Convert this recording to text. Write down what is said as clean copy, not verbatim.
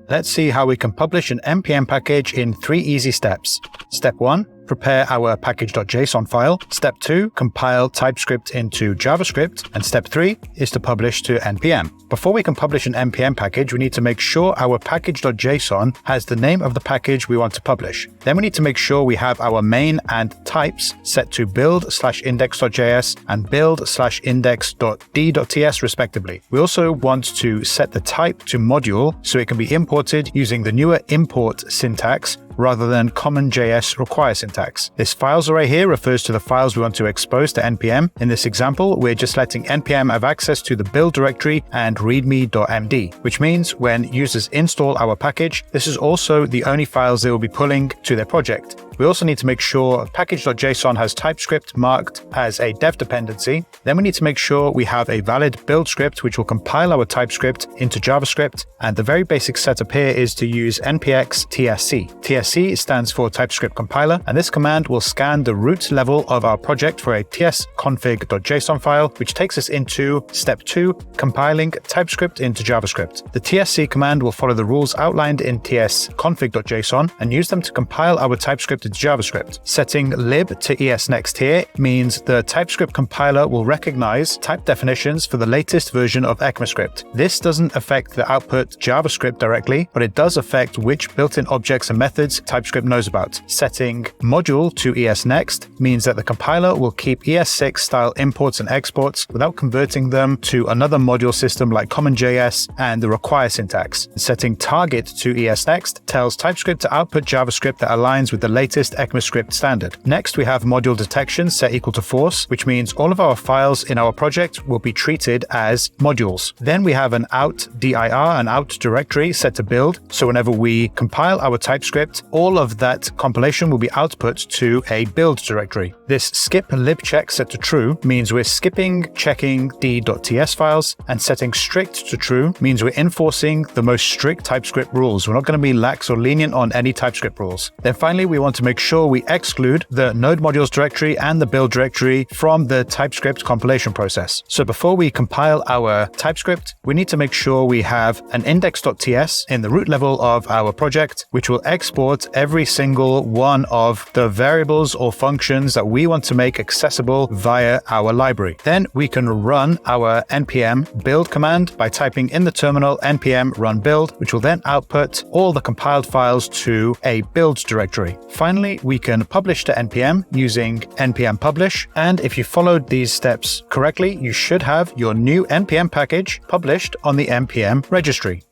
Let's see how we can publish an npm package in 3 easy steps. Step 1. Prepare our package.json file. Step 2, compile TypeScript into JavaScript. And step 3 is to publish to npm. Before we can publish an npm package, we need to make sure our package.json has the name of the package we want to publish. Then we need to make sure we have our main and types set to build/index.js and build/index.d.ts respectively. We also want to set the type to module so it can be imported using the newer import syntax rather than CommonJS require syntax. This files array here refers to the files we want to expose to npm. In this example, we're just letting npm have access to the build directory and readme.md, which means when users install our package, this is also the only files they will be pulling to their project. We also need to make sure package.json has TypeScript marked as a dev dependency. Then we need to make sure we have a valid build script which will compile our TypeScript into JavaScript. And the very basic setup here is to use npx tsc. TSC stands for TypeScript compiler, and this command will scan the root level of our project for a tsconfig.json file, which takes us into step 2, compiling TypeScript into JavaScript. The tsc command will follow the rules outlined in tsconfig.json and use them to compile our TypeScript to JavaScript. Setting lib to ESNext here means the TypeScript compiler will recognize type definitions for the latest version of ECMAScript. This doesn't affect the output JavaScript directly, but it does affect which built-in objects and methods TypeScript knows about. Setting module to ESNext means that the compiler will keep ES6 style imports and exports without converting them to another module system like CommonJS and the require syntax. Setting target to ESNext tells TypeScript to output JavaScript that aligns with the latest ECMAScript standard. Next, we have module detection set equal to false, which means all of our files in our project will be treated as modules. Then we have an out dir and out directory set to build, so whenever we compile our TypeScript, all of that compilation will be output to a build directory. This skip lib check set to true means we're skipping checking d.ts files, and setting strict to true means we're enforcing the most strict TypeScript rules. We're not going to be lax or lenient on any TypeScript rules. Then finally, we want to make sure we exclude the node modules directory and the build directory from the TypeScript compilation process. So before we compile our TypeScript, we need to make sure we have an index.ts in the root level of our project, which will export every single one of the variables or functions that we want to make accessible via our library. Then we can run our npm build command by typing in the terminal npm run build, which will then output all the compiled files to a build directory. Finally, we can publish to npm using npm publish, and if you followed these steps correctly, you should have your new npm package published on the npm registry.